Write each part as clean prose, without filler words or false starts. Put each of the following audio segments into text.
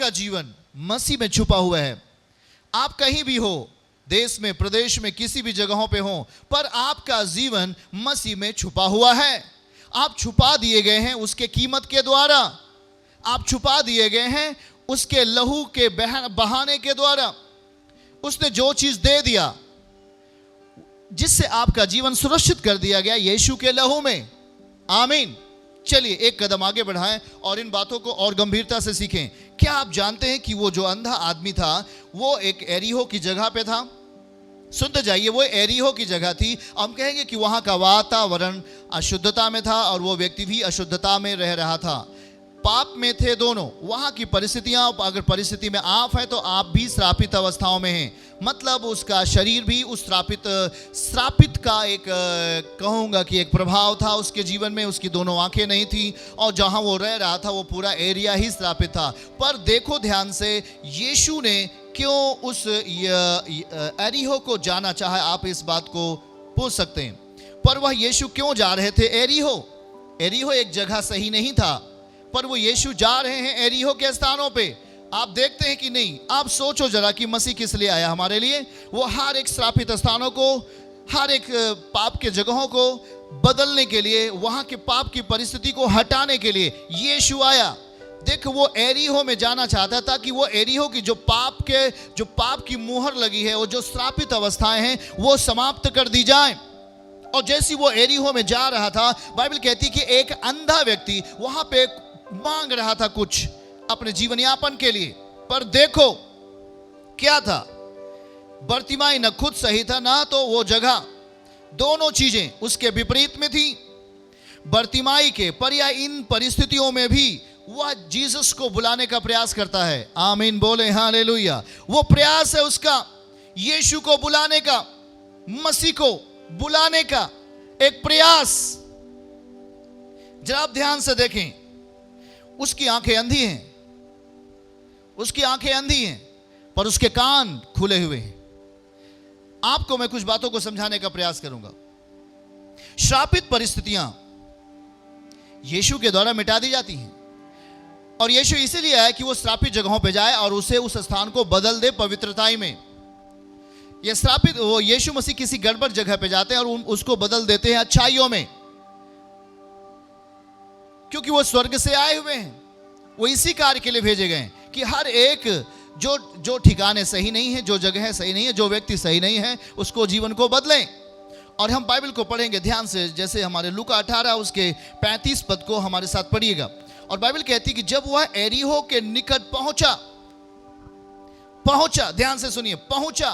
आपका जीवन मसीह में छुपा हुआ है। आप कहीं भी हो, देश में, प्रदेश में, किसी भी जगहों पे हो, पर आपका जीवन मसीह में छुपा हुआ है। आप छुपा दिए गए हैं उसके कीमत के द्वारा। आप छुपा दिए गए हैं उसके लहू के बहाने के द्वारा। उसने जो चीज दे दिया, जिससे आपका जीवन सुरक्षित कर दिया गया, यीशु के लहू में। आमीन। चलिए एक कदम आगे बढ़ाएं और इन बातों को और गंभीरता से सीखें। क्या आप जानते हैं कि वो जो अंधा आदमी था वो एक एरिहो की जगह पे था? सुनते जाइए, वो एरिहो की जगह थी। हम कहेंगे कि वहां का वातावरण अशुद्धता में था और वो व्यक्ति भी अशुद्धता में रह रहा था। पाप में थे दोनों। वहां की परिस्थितियां, अगर परिस्थिति में आप हैं तो आप भी श्रापित अवस्थाओं में हैं। मतलब उसका शरीर भी उस श्रापित का एक कहूँगा कि एक प्रभाव था उसके जीवन में। उसकी दोनों आंखें नहीं थी और जहां वो रह रहा था वो पूरा एरिया ही श्रापित था। पर देखो ध्यान से, यीशु ने क्यों उस एरिहो को जाना चाहा? आप इस बात को पूछ सकते हैं। पर वह यीशु क्यों जा रहे थे एरिहो एक जगह सही नहीं था, पर वो यीशु जा रहे हैं एरिहो के स्थानों पे। आप देखते हैं कि नहीं? आप सोचो जरा कि मसीह किस लिए आया हमारे लिए। वो हर एक श्रापित स्थानों को, हर एक पाप के जगहों को बदलने के लिए, वहां के पाप की परिस्थिति को हटाने के लिए यीशु आया। देखो, वो एरिहो में जाना चाहता था कि वो एरिहो की जो पाप की मुहर लगी है, वो जो श्रापित अवस्थाएं हैं, वो समाप्त कर दी जाए। और जैसी वो एरिहो में जा रहा था, बाइबल कहती कि एक अंधा व्यक्ति वहां पे मांग रहा था कुछ अपने जीवन यापन के लिए। पर देखो क्या था, बर्तिमाई न खुद सही था ना तो वो जगह। दोनों चीजें उसके विपरीत में थी। बर्तिमाई के पर या इन परिस्थितियों में भी वह जीसस को बुलाने का प्रयास करता है। आमीन बोले हालेलुया। वो प्रयास है उसका यीशु को बुलाने का, मसीह को बुलाने का एक प्रयास। जरा आप ध्यान से देखें, उसकी आंखें अंधी हैं, उसकी आंखें अंधी हैं, पर उसके कान खुले हुए हैं। आपको मैं कुछ बातों को समझाने का प्रयास करूंगा। श्रापित परिस्थितियां यीशु के द्वारा मिटा दी जाती हैं, और यीशु इसीलिए आया कि वो श्रापित जगहों पे जाए और उसे उस स्थान को बदल दे पवित्रताई में। ये श्रापित, वो यीशु मसीह किसी गड़बड़ जगह पे जाते हैं और उसको बदल देते हैं अच्छाइयों में, क्योंकि वो स्वर्ग से आए हुए हैं। वो इसी कार्य के लिए भेजे गए हैं कि हर एक जो ठिकाने सही नहीं है, जो जगह सही नहीं है, जो व्यक्ति सही नहीं है, उसको जीवन को बदलें। और हम बाइबल को पढ़ेंगे ध्यान से, जैसे हमारे लूका 18 उसके 35 पद को हमारे साथ पढ़िएगा। और बाइबल कहती है कि जब वह एरिहो के निकट पहुंचा, ध्यान से सुनिए, पहुंचा,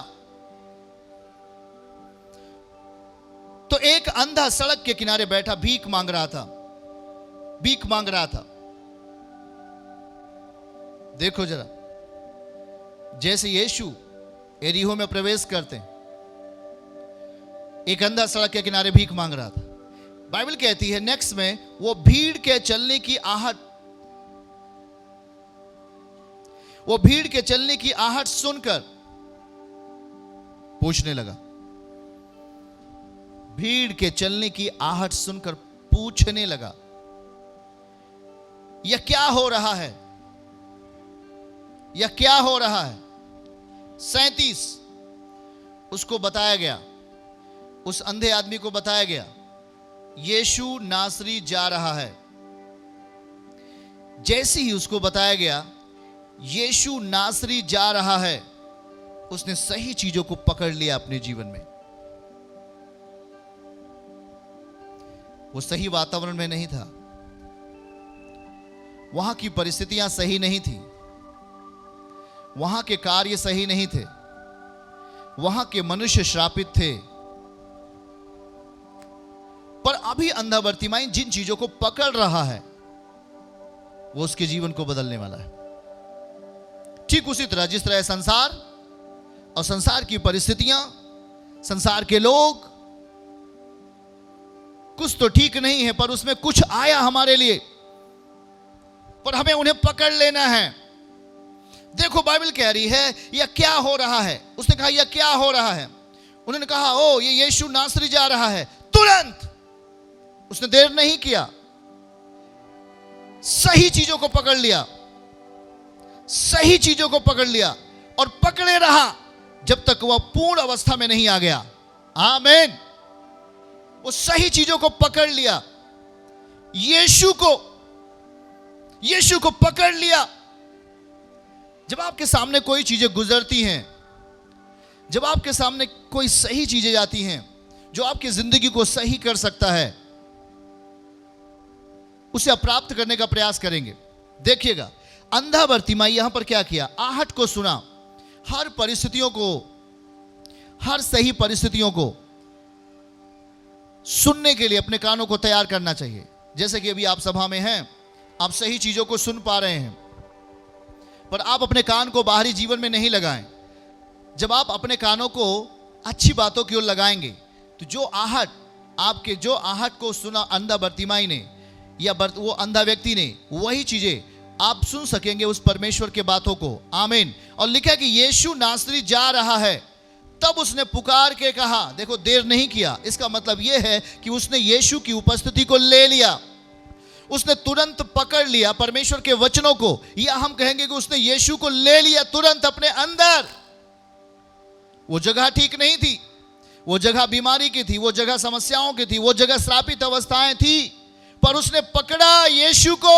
तो एक अंधा सड़क के किनारे बैठा भीख मांग रहा था। देखो जरा, जैसे यीशु एरिहो में प्रवेश करते हैं, एक अंधा सड़क के किनारे भीख मांग रहा था। बाइबल कहती है नेक्स्ट में, वो भीड़ के चलने की आहट सुनकर पूछने लगा। भीड़ के चलने की आहट सुनकर पूछने लगा, यह क्या हो रहा है? यह क्या हो रहा है? 37 उसको बताया गया, उस अंधे आदमी को बताया गया, यीशु नासरी जा रहा है। जैसे ही उसको बताया गया यीशु नासरी जा रहा है, उसने सही चीजों को पकड़ लिया अपने जीवन में। वो सही वातावरण में नहीं था, वहां की परिस्थितियां सही नहीं थी, वहां के कार्य सही नहीं थे, वहां के मनुष्य श्रापित थे। पर अभी अंधा बर्तिमाई जिन चीजों को पकड़ रहा है वो उसके जीवन को बदलने वाला है। ठीक उसी तरह जिस तरह संसार और संसार की परिस्थितियां, संसार के लोग, कुछ तो ठीक नहीं है, पर उसमें कुछ आया हमारे लिए, पर हमें उन्हें पकड़ लेना है। देखो बाइबल कह रही है यह क्या हो रहा है। उसने कहा यह क्या हो रहा है? उन्होंने कहा ओ ये यीशु नासरी जा रहा है। तुरंत उसने देर नहीं किया, सही चीजों को पकड़ लिया, सही चीजों को पकड़ लिया और पकड़े रहा जब तक वह पूर्ण अवस्था में नहीं आ गया। आमीन। वो सही चीजों को पकड़ लिया, यीशु को पकड़ लिया। जब आपके सामने कोई चीजें गुजरती हैं, जब आपके सामने कोई सही चीजें जाती हैं जो आपकी जिंदगी को सही कर सकता है, उसे आप प्राप्त करने का प्रयास करेंगे। देखिएगा, अंधा बर्तिमाई यहां पर क्या किया? आहट को सुना। हर परिस्थितियों को, हर सही परिस्थितियों को सुनने के लिए अपने कानों को तैयार करना चाहिए। जैसे कि अभी आप सभा में हैं, आप सही चीजों को सुन पा रहे हैं, पर आप अपने कान को बाहरी जीवन में नहीं लगाएं। जब आप अपने कानों को अच्छी बातों की ओर लगाएंगे तो जो आहट को सुना अंधा बर्तिमाई ने या वो अंधा व्यक्ति ने, वही चीजें आप सुन सकेंगे उस परमेश्वर के बातों को। आमीन। और लिखा है कि यीशु नासरी जा रहा है, तब उसने पुकार के कहा। देखो, देर नहीं किया। इसका मतलब यह है कि उसने यीशु की उपस्थिति को ले लिया, उसने तुरंत पकड़ लिया परमेश्वर के वचनों को, या हम कहेंगे कि उसने यीशु को ले लिया तुरंत अपने अंदर। वो जगह ठीक नहीं थी, वो जगह बीमारी की थी, वो जगह समस्याओं की थी, वो जगह श्रापित अवस्थाएं थी, पर उसने पकड़ा यीशु को।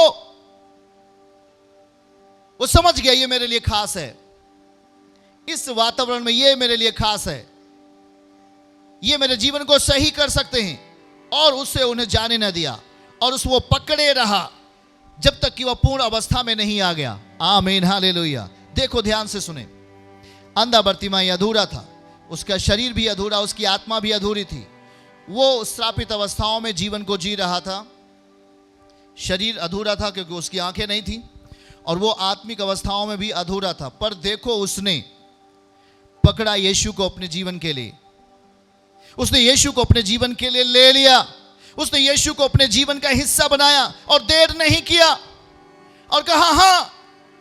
वो समझ गया ये मेरे लिए खास है, इस वातावरण में ये मेरे लिए खास है, ये मेरे जीवन को सही कर सकते हैं, और उससे उन्हें जाने न दिया और वो पकड़े रहा जब तक कि वह पूर्ण अवस्था में नहीं आ गया। आमीन, हालेलुया। देखो, ध्यान से सुने। अंधा बर्तिमाई अधूरा था, उसका शरीर भी अधूरा, उसकी आत्मा भी अधूरी थी। वो श्रापित अवस्थाओं में जीवन को जी रहा था। शरीर अधूरा था क्योंकि उसकी आंखें नहीं थी, और वो आत्मिक अवस्थाओं में भी अधूरा था। पर देखो, उसने पकड़ा यीशु को अपने जीवन के लिए, उसने यीशु को अपने जीवन के लिए ले लिया, उसने यीशु को अपने जीवन का हिस्सा बनाया और देर नहीं किया और कहा हाँ।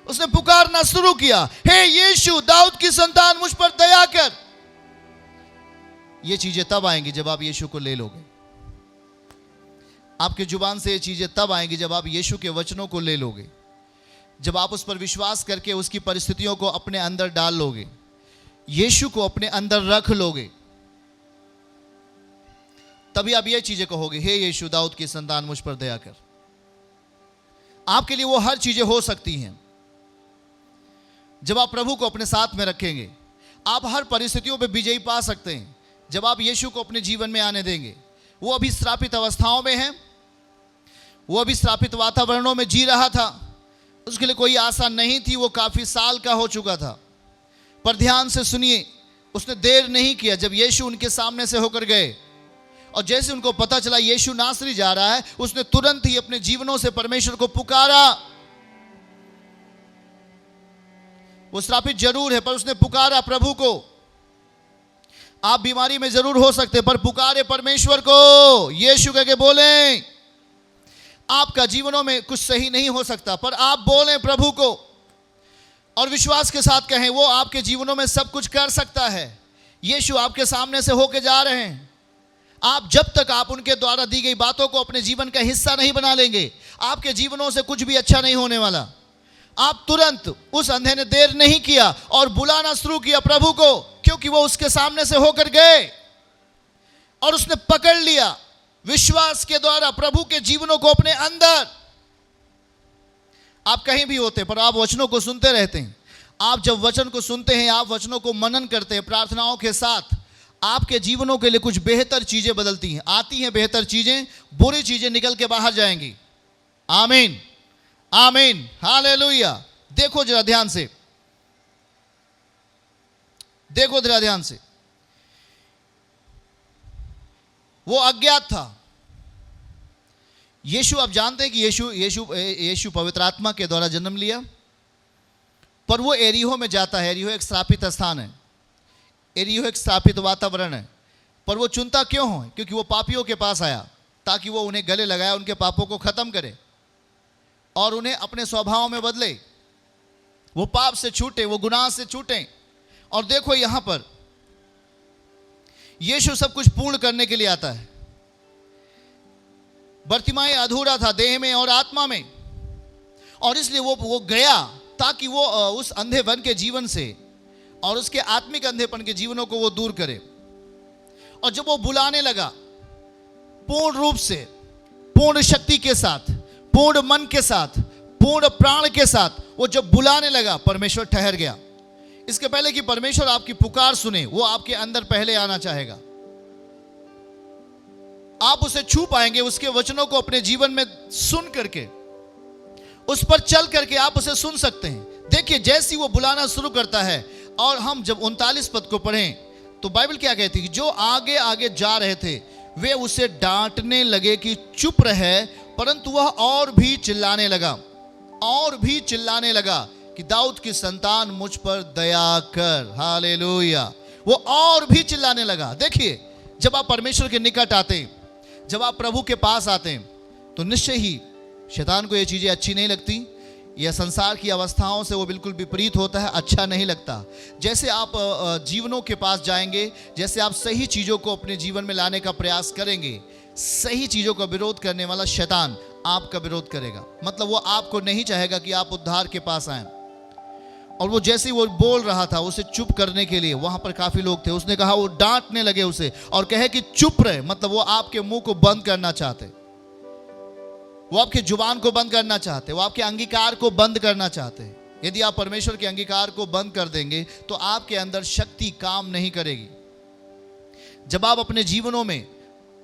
उसने पुकारना शुरू किया, हे यीशु, दाऊद की संतान, मुझ पर दया कर। ये चीजें तब आएंगी जब आप यीशु को ले लोगे। आपके जुबान से ये चीजें तब आएंगी जब आप यीशु के वचनों को ले लोगे, जब आप उस पर विश्वास करके उसकी परिस्थितियों को अपने अंदर डाल लोगे, यीशु को अपने अंदर रख लोगे, तभी आप ये चीजें कहोगे, हे यीशु, दाऊद की संतान, मुझ पर दया कर। आपके लिए वो हर चीजें हो सकती हैं जब आप प्रभु को अपने साथ में रखेंगे। आप हर परिस्थितियों में विजयी पा सकते हैं जब आप यीशु को अपने जीवन में आने देंगे। वो अभी श्रापित अवस्थाओं में है, वो अभी श्रापित वातावरणों में जी रहा था, उसके लिए कोई आशा नहीं थी, वो काफी साल का हो चुका था। पर ध्यान से सुनिए, उसने देर नहीं किया। जब यीशु उनके सामने से होकर गए और जैसे उनको पता चला यीशु नासरी जा रहा है, उसने तुरंत ही अपने जीवनों से परमेश्वर को पुकारा। वो श्रापित जरूर है, पर उसने पुकारा प्रभु को। आप बीमारी में जरूर हो सकते, पर पुकारे परमेश्वर को, यीशु कह के बोलें। आपका जीवनों में कुछ सही नहीं हो सकता, पर आप बोलें प्रभु को और विश्वास के साथ कहें, वो आपके जीवनों में सब कुछ कर सकता है। यीशु आपके सामने से होके जा रहे हैं। आप जब तक आप उनके द्वारा दी गई बातों को अपने जीवन का हिस्सा नहीं बना लेंगे, आपके जीवनों से कुछ भी अच्छा नहीं होने वाला। आप तुरंत, उस अंधे ने देर नहीं किया और बुलाना शुरू किया प्रभु को, क्योंकि वो उसके सामने से होकर गए और उसने पकड़ लिया विश्वास के द्वारा प्रभु के जीवनों को अपने अंदर। आप कहीं भी होते, पर आप वचनों को सुनते रहते हैं। आप जब वचन को सुनते हैं, आप वचनों को मनन करते हैं प्रार्थनाओं के साथ, आपके जीवनों के लिए कुछ बेहतर चीजें बदलती हैं, आती हैं बेहतर चीजें, बुरी चीजें निकल के बाहर जाएंगी। आमीन, आमीन, हालेलुया। देखो जरा ध्यान से, देखो जरा ध्यान से। वो अज्ञात था। यीशु, आप जानते हैं कि यीशु पवित्र आत्मा के द्वारा जन्म लिया, पर वो एरिहो में जाता है। एरिहो एक श्रापित स्थान है, एरिहो एक श्रापित वातावरण है, पर वो चुनता क्यों हो? क्योंकि वो पापियों के पास आया ताकि वो उन्हें गले लगाए, उनके पापों को खत्म करे और उन्हें अपने स्वभाव में बदले, वो पाप से छूटे, वो गुनाह से छूटे। और देखो यहां पर यीशु सब कुछ पूर्ण करने के लिए आता है। बर्तिमाई अधूरा था देह में और आत्मा में, और इसलिए वो गया ताकि वो उस अंधेपन के जीवन से और उसके आत्मिक अंधेपन के जीवनों को वो दूर करे। और जब वो बुलाने लगा पूर्ण रूप से, पूर्ण शक्ति के साथ, पूर्ण मन के साथ, पूर्ण प्राण के साथ, वो जब बुलाने लगा, परमेश्वर ठहर गया। इसके पहले कि परमेश्वर आपकी पुकार सुने, वो आपके अंदर पहले आना चाहेगा। आप उसे छू पाएंगे उसके वचनों को अपने जीवन में सुन करके, उस पर चल करके आप उसे सुन सकते हैं। देखिए, जैसी वो बुलाना शुरू करता है, और हम जब 39 पद को पढ़ें तो बाइबल क्या कहती है, जो आगे आगे जा रहे थे वे उसे डांटने लगे कि चुप रहे, परंतु वह और भी चिल्लाने लगा कि दाऊद की संतान मुझ पर दया कर। हालेलुया। वो और भी चिल्लाने लगा। देखिए, जब आप परमेश्वर के निकट आते हैं, जब आप प्रभु के पास आते हैं, तो निश्चय ही शैतान को ये चीज़ें अच्छी नहीं लगती। यह संसार की अवस्थाओं से वो बिल्कुल विपरीत होता है, अच्छा नहीं लगता। जैसे आप जीवनों के पास जाएंगे, जैसे आप सही चीज़ों को अपने जीवन में लाने का प्रयास करेंगे, सही चीज़ों का विरोध करने वाला शैतान आपका विरोध करेगा। मतलब वो आपको नहीं चाहेगा कि आप उद्धार के पास आएं। और वो जैसे वो बोल रहा था, उसे चुप करने के लिए वहाँ पर काफ़ी लोग थे, उसने कहा, वो डांटने लगे उसे और कहे कि चुप रहे। मतलब वो आपके मुंह को बंद करना चाहते, वो आपके जुबान को बंद करना चाहते, वो आपके अंगीकार को बंद करना चाहते हैं। यदि आप परमेश्वर के अंगीकार को बंद कर देंगे तो आपके अंदर शक्ति काम नहीं करेगी। जब आप अपने जीवनों में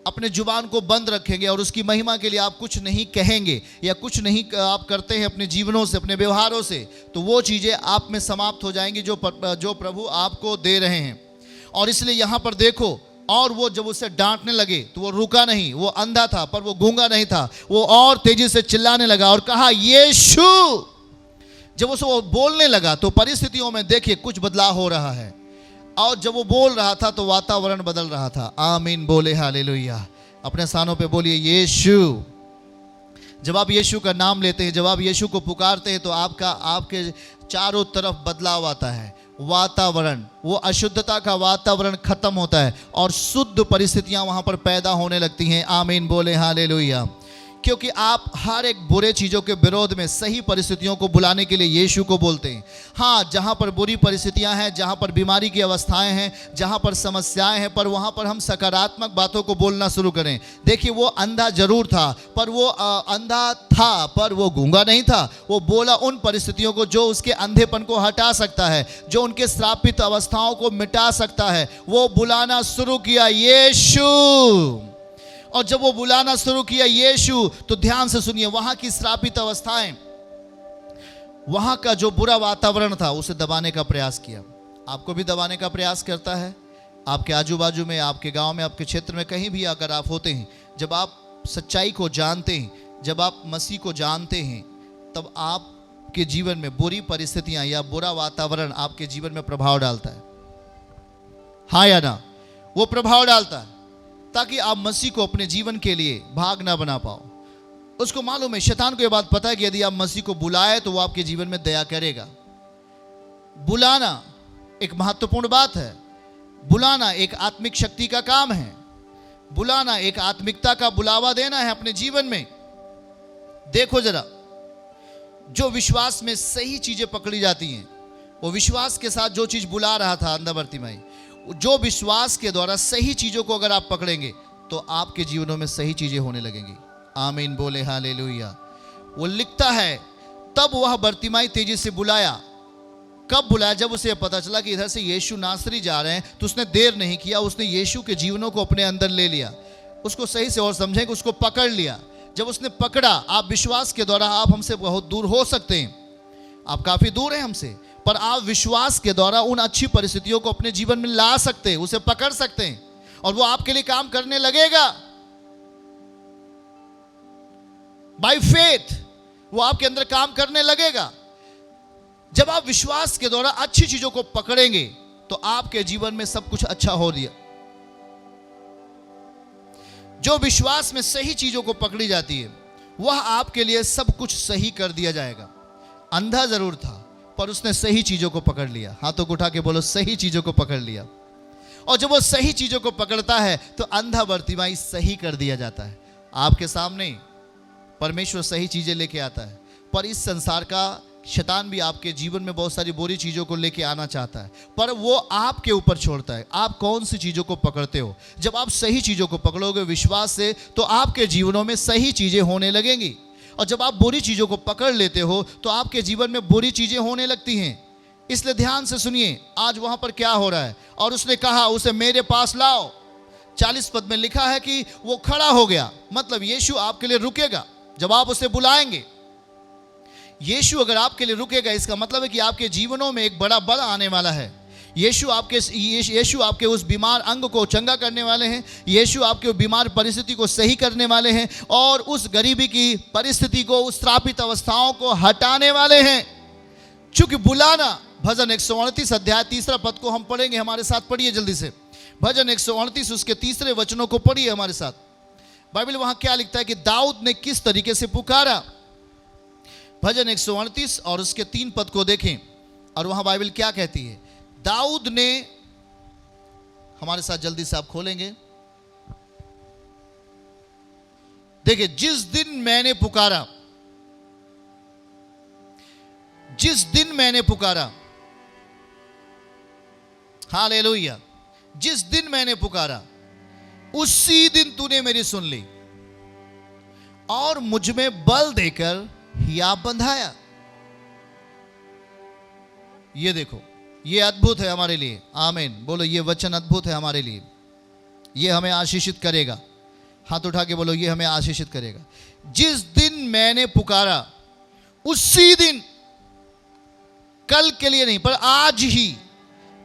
अपने जुबान को बंद रखेंगे और उसकी महिमा के लिए आप कुछ नहीं कहेंगे या कुछ नहीं आप करते हैं अपने जीवनों से, अपने व्यवहारों से, तो वो चीज़ें आप में समाप्त हो जाएंगी जो प्रभु आपको दे रहे हैं। और इसलिए यहाँ पर देखो, और वो जब उसे डांटने लगे तो वो रुका नहीं। वो अंधा था पर वो गूंगा नहीं था, वो और तेजी से चिल्लाने लगा और कहा, यीशु। जब उसे वो बोलने लगा तो परिस्थितियों में देखिए कुछ बदलाव हो रहा है। और जब वो बोल रहा था तो वातावरण बदल रहा था। आमीन बोले हालेलुया। अपने स्थानों पे बोलिए यीशु। जब आप यीशु का नाम लेते हैं, जब आप यीशु को पुकारते हैं, तो आपके चारों तरफ बदलाव आता है। वातावरण, वो अशुद्धता का वातावरण खत्म होता है और शुद्ध परिस्थितियां वहां पर पैदा होने लगती हैं। आमीन बोले हालेलुया। क्योंकि आप हर एक बुरे चीज़ों के विरोध में सही परिस्थितियों को बुलाने के लिए यीशु को बोलते हैं। हाँ, जहाँ पर बुरी परिस्थितियाँ हैं, जहाँ पर बीमारी की अवस्थाएं हैं, जहाँ पर समस्याएं हैं, पर वहाँ पर हम सकारात्मक बातों को बोलना शुरू करें। देखिए, वो अंधा जरूर था, पर वो अंधा था पर वो गूंगा नहीं था। वो बोला उन परिस्थितियों को जो उसके अंधेपन को हटा सकता है, जो उनके श्रापित अवस्थाओं को मिटा सकता है। वो बुलाना शुरू किया, यीशु। और जब वो बुलाना शुरू किया यीशु, तो ध्यान से सुनिए, वहां की श्रापित अवस्थाएं, वहां का जो बुरा वातावरण था, उसे दबाने का प्रयास किया। आपको भी दबाने का प्रयास करता है। आपके आजू बाजू में, आपके गांव में, आपके क्षेत्र में, कहीं भी अगर आप होते हैं, जब आप सच्चाई को जानते हैं, जब आप मसीह को जानते हैं, तब आपके जीवन में बुरी परिस्थितियां या बुरा वातावरण आपके जीवन में प्रभाव डालता है। हाँ या ना? वो प्रभाव डालता है ताकि आप मसीह को अपने जीवन के लिए भाग ना बना पाओ। उसको मालूम है, शैतान को यह बात पता है कि यदि आप मसीह को बुलाए तो वो आपके जीवन में दया करेगा। बुलाना एक महत्वपूर्ण बात है। बुलाना एक आत्मिक शक्ति का काम है। बुलाना एक आत्मिकता का बुलावा देना है अपने जीवन में। देखो जरा, जो विश्वास में सही चीजें पकड़ी जाती हैं, वो विश्वास के साथ जो चीज बुला रहा था अंधा बरतिमाई, जो विश्वास के द्वारा सही चीजों को अगर आप पकड़ेंगे तो आपके जीवनों में सही चीजें होने लगेंगी। आमीन बोले हालेलुया। वो लिखता है, तब वह बरतिमाई तेजी से बुलाया। कब बुलाया? जब उसे पता चला कि इधर से यीशु नासरी जा रहे हैं, तो उसने देर नहीं किया, उसने यीशु के जीवनों को अपने अंदर ले लिया। उसको सही से और समझेंगे, उसको पकड़ लिया। जब उसने पकड़ा, आप विश्वास के द्वारा आप हमसे बहुत दूर हो सकते हैं, आप काफी दूर हैं हमसे, पर आप विश्वास के द्वारा उन अच्छी परिस्थितियों को अपने जीवन में ला सकते हैं, उसे पकड़ सकते हैं और वो आपके लिए काम करने लगेगा। बाय फेथ वो आपके अंदर काम करने लगेगा। जब आप विश्वास के द्वारा अच्छी चीजों को पकड़ेंगे तो आपके जीवन में सब कुछ अच्छा हो दिया। जो विश्वास में सही चीजों को पकड़ी जाती है, वह आपके लिए सब कुछ सही कर दिया जाएगा। अंधा जरूर था पर उसने सही चीजों को पकड़ लिया। हाथों को उठा के बोलो, सही चीजों को पकड़ लिया। और जब वो सही चीजों को पकड़ता है तो अंधा बरतिमाई सही कर दिया जाता है। आपके सामने परमेश्वर सही चीजें लेके आता है, पर इस संसार का शैतान भी आपके जीवन में बहुत सारी बुरी चीज़ों को लेके आना चाहता है, पर वो आपके ऊपर छोड़ता है आप कौन सी चीज़ों को पकड़ते हो। जब आप सही चीज़ों को पकड़ोगे विश्वास से, तो आपके जीवनों में सही चीज़ें होने लगेंगी। और जब आप बुरी चीज़ों को पकड़ लेते हो तो आपके जीवन में बुरी चीज़ें होने लगती हैं। इसलिए ध्यान से सुनिए आज वहाँ पर क्या हो रहा है। और उसने कहा उसे मेरे पास लाओ। 40 पद में लिखा है कि वो खड़ा हो गया, मतलब यीशु आपके लिए रुकेगा जब आप उसे बुलाएंगे। यीशु अगर आपके लिए रुकेगा, इसका मतलब है कि आपके जीवनों में एक बड़ा बल आने वाला है। यीशु आपके उस बीमार अंग को चंगा करने वाले हैं। यीशु आपके बीमार परिस्थिति को सही करने वाले हैं और उस गरीबी की परिस्थिति को, उस श्रापित अवस्थाओं को हटाने वाले हैं। चूंकि बुलाना, भजन 138 अध्याय 3 पद को हम पढ़ेंगे, हमारे साथ पढ़िए जल्दी से। भजन 138 उसके 3 वचनों को पढ़िए हमारे साथ। बाइबल वहां क्या लिखता है कि दाऊद ने किस तरीके से पुकारा। भजन 138 और उसके 3 पद को देखें और वहां बाइबल क्या कहती है। दाऊद ने, हमारे साथ जल्दी से आप खोलेंगे, देखिए, जिस दिन मैंने पुकारा, जिस दिन मैंने पुकारा, हालेलुया, जिस दिन मैंने पुकारा उसी दिन तूने मेरी सुन ली और मुझ में बल देकर हियाब बंधाया। ये देखो, ये अद्भुत है हमारे लिए। आमीन बोलो, ये वचन अद्भुत है हमारे लिए, ये हमें आशीषित करेगा। हाथ उठा के बोलो, ये हमें आशीषित करेगा। जिस दिन मैंने पुकारा उसी दिन, कल के लिए नहीं पर आज ही,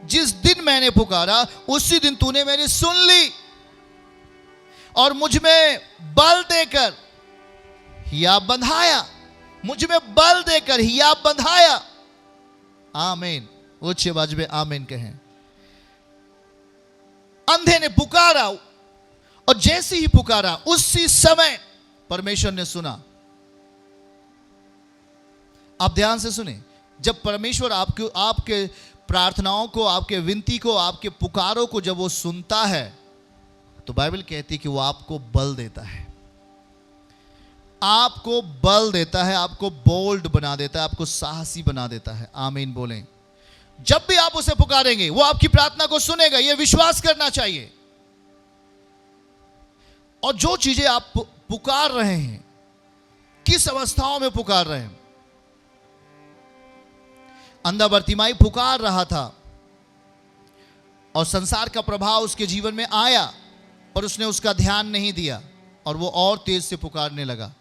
जिस दिन मैंने पुकारा उसी दिन तूने मेरी सुन ली और मुझ में बल देकर हियाब बंधाया। मुझ में बल देकर हियाब बंधाया। आमीन, ऊंची आवाज में आमीन कहें। अंधे ने पुकारा और जैसे ही पुकारा उसी समय परमेश्वर ने सुना। आप ध्यान से सुने, जब परमेश्वर आपके प्रार्थनाओं को, आपके विनती को, आपके पुकारों को जब वो सुनता है तो बाइबल कहती है कि वो आपको बल देता है, आपको बल देता है, आपको बोल्ड बना देता है, आपको साहसी बना देता है। आमीन बोलें। जब भी आप उसे पुकारेंगे वो आपकी प्रार्थना को सुनेगा, यह विश्वास करना चाहिए। और जो चीजें आप पुकार रहे हैं, किस अवस्थाओं में पुकार रहे हैं। अंधा बर्तिमाई पुकार रहा था और संसार का प्रभाव उसके जीवन में आया, पर उसने उसका ध्यान नहीं दिया और वो और तेज से पुकारने लगा।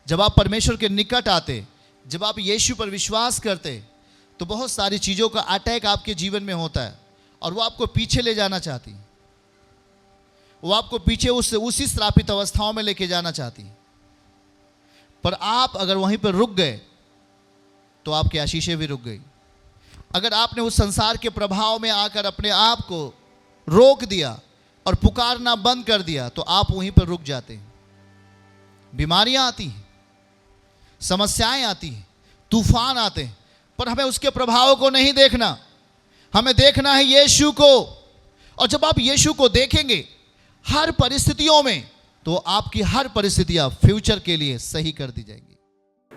जब आप परमेश्वर के निकट आते, जब आप यीशु पर विश्वास करते, तो बहुत सारी चीज़ों का अटैक आपके जीवन में होता है और वो आपको पीछे ले जाना चाहती, वो आपको पीछे उसी श्रापित अवस्थाओं में लेके जाना चाहती। पर आप अगर वहीं पर रुक गए तो आपकी आशीषें भी रुक गई। अगर आपने उस संसार के प्रभाव में आकर अपने आप को रोक दिया और पुकारना बंद कर दिया तो आप वहीं पर रुक जाते हैं। बीमारियां आती हैं, समस्याएं आती हैं, तूफान आते हैं, पर हमें उसके प्रभाव को नहीं देखना, हमें देखना है यीशु को। और जब आप यीशु को देखेंगे हर परिस्थितियों में, तो आपकी हर परिस्थितियां फ्यूचर के लिए सही कर दी जाएंगी।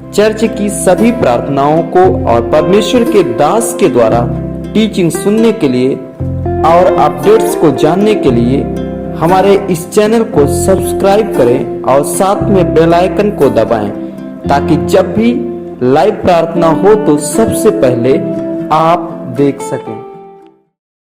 चर्च की सभी प्रार्थनाओं को और परमेश्वर के दास के द्वारा टीचिंग सुनने के लिए और अपडेट्स को जानने के लिए हमारे इस चैनल को सब्सक्राइब करें और साथ में बेल आइकन को दबाएं, ताकि जब भी लाइव प्रार्थना हो तो सबसे पहले आप देख सकें।